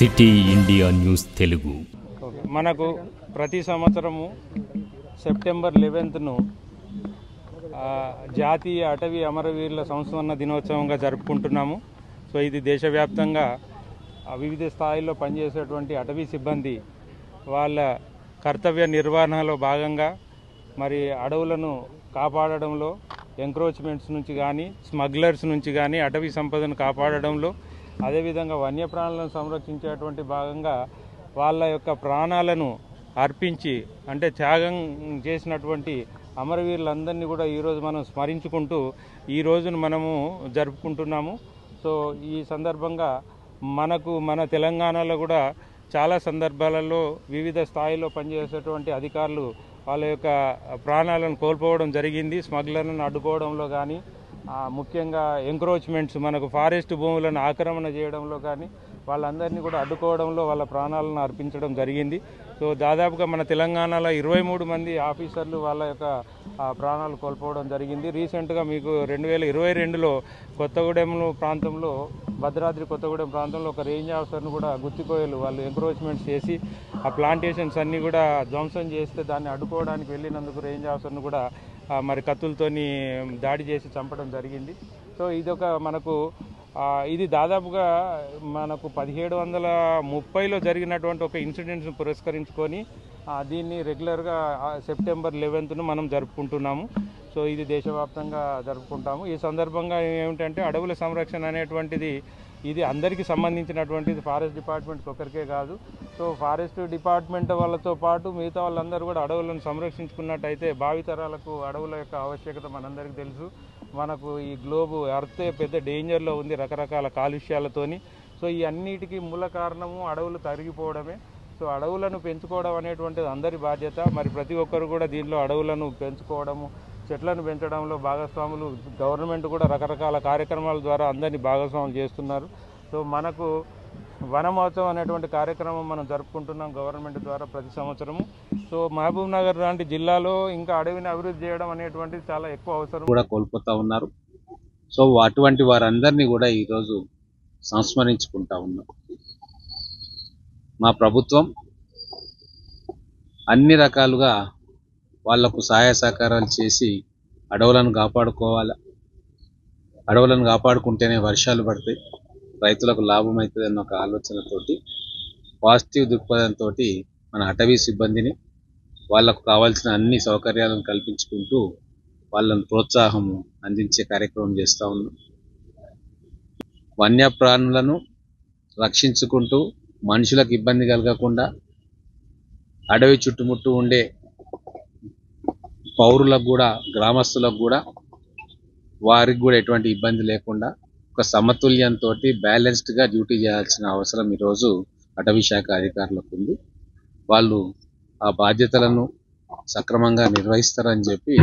City India news Telugu. మనకు ప్రతి సంవత్సరము సెప్టెంబర్ 11ను జాతీయ అటవీ అమరవీరుల సంస్మరణ దినోత్సవంగా జరుపుకుంటున్నాము. సో ఇది దేశవ్యాప్తంగా వివిధ స్థాయిల్లో పనిచేసేటువంటి అటవీ సిబ్బంది వాళ్ళ కర్తవ్య నిర్వహణలో భాగంగా మరి అడవులను కాపాడడంలో ఎంక్రోచ్మెంట్స్ నుంచి కానీ స్మగ్లర్స్ నుంచి కానీ అటవీ సంపదను కాపాడడంలో అదేవిధంగా వన్యప్రాణులను సంరక్షించేటువంటి భాగంగా వాళ్ళ యొక్క ప్రాణాలను అర్పించి అంటే త్యాగం చేసినటువంటి అమరవీరులందరినీ కూడా ఈరోజు మనం స్మరించుకుంటూ ఈ రోజును మనము జరుపుకుంటున్నాము. సో ఈ సందర్భంగా మన తెలంగాణలో కూడా చాలా సందర్భాలలో వివిధ స్థాయిలో పనిచేసేటువంటి అధికారులు వాళ్ళ యొక్క ప్రాణాలను కోల్పోవడం జరిగింది. స్మగ్లర్లను అడ్డుకోవడంలో కానీ ముఖ్యంగా ఎంక్రోచ్మెంట్స్ మనకు ఫారెస్ట్ భూములను ఆక్రమణ చేయడంలో కానీ వాళ్ళందరినీ కూడా అడ్డుకోవడంలో వాళ్ళ ప్రాణాలను అర్పించడం జరిగింది. సో దాదాపుగా మన తెలంగాణలో 23 మంది ఆఫీసర్లు వాళ్ళ యొక్క ప్రాణాలు కోల్పోవడం జరిగింది. రీసెంట్గా మీకు 2022లో కొత్తగూడెం ప్రాంతంలో భద్రాద్రి కొత్తగూడెం ప్రాంతంలో ఒక రేంజ్ ఆఫీసర్ను కూడా గుత్తికోయలు వాళ్ళు ఎంక్రోచ్మెంట్స్ చేసి ఆ ప్లాంటేషన్స్ అన్నీ కూడా ధ్వంసం చేస్తే దాన్ని అడ్డుకోవడానికి వెళ్ళినందుకు రేంజ్ ఆఫీసర్ను కూడా మరి కత్తులతోని దాడి చేసి చంపడం జరిగింది. సో ఇదొక మనకు ఇది దాదాపుగా మనకు 1730లో జరిగినటువంటి ఒక ఇన్సిడెంట్స్ను పురస్కరించుకొని దీన్ని రెగ్యులర్గా సెప్టెంబర్ 11ను మనం జరుపుకుంటున్నాము. సో ఇది దేశవ్యాప్తంగా జరుపుకుంటాము. ఈ సందర్భంగా ఏమిటంటే అడవుల సంరక్షణ అనేటువంటిది ఇది అందరికీ సంబంధించినటువంటిది, ఫారెస్ట్ డిపార్ట్మెంట్కి ఒకరికే కాదు. సో ఫారెస్ట్ డిపార్ట్మెంట్ వాళ్ళతో పాటు మిగతా వాళ్ళందరూ కూడా అడవులను సంరక్షించుకున్నట్టయితే భావితరాలకు అడవుల యొక్క ఆవశ్యకత మనందరికీ తెలుసు. మనకు ఈ గ్లోబ్ ఎర్త్ పెద్ద డేంజర్లో ఉంది రకరకాల కాలుష్యాలతోని. సో ఈ అన్నిటికీ మూల కారణము అడవులు తరిగిపోవడమే. సో అడవులను పెంచుకోవడం అనేటువంటిది అందరి బాధ్యత. మరి ప్రతి ఒక్కరు కూడా దీనిలో అడవులను పెంచుకోవడము, చెట్లను పెంచడంలో భాగస్వాములు. గవర్నమెంట్ కూడా రకరకాల కార్యక్రమాల ద్వారా అందరినీ భాగస్వాములు చేస్తున్నారు. సో మనకు వనమహోత్సవం అనేటువంటి కార్యక్రమం మనం జరుపుకుంటున్నాం గవర్నమెంట్ ద్వారా ప్రతి సంవత్సరము. సో మహబూబ్ నగర్ లాంటి జిల్లాలో ఇంకా అడవిని అభివృద్ధి చేయడం అనేటువంటిది చాలా ఎక్కువ అవసరం కూడా కోల్పోతా ఉన్నారు. సో అటువంటి వారందరినీ కూడా ఈరోజు సంస్మరించుకుంటా ఉన్నాం. మా ప్రభుత్వం అన్ని రకాలుగా వాళ్లకు సహాయ సహకారాలు చేసి అడవులను కాపాడుకోవాలి. అడవులను కాపాడుకుంటేనే వర్షాలు పడతాయి, రైతులకు లాభం అవుతుంది అన్న ఒక ఆలోచనతోటి పాజిటివ్ దృక్పథంతో మన అటవీ సిబ్బందిని వాళ్లకు కావాల్సిన అన్ని సౌకర్యాలను కల్పించుకుంటూ వాళ్ళను ప్రోత్సాహం అందించే కార్యక్రమం చేస్తూ ఉన్నాం. వన్యప్రాణులను రక్షించుకుంటూ మనుషులకు ఇబ్బంది కలగకుండా అడవి చుట్టుముట్టు ఉండే పౌరులకు కూడా గ్రామస్తులకు కూడా వారికి కూడా ఎటువంటి ఇబ్బంది లేకుండా ఒక సమతుల్యంతో బ్యాలెన్స్డ్గా డ్యూటీ చేయాల్సిన అవసరం ఈరోజు అటవీ శాఖ అధికారులకు ఉంది. వాళ్ళు ఆ బాధ్యతలను సక్రమంగా నిర్వహిస్తారని చెప్పి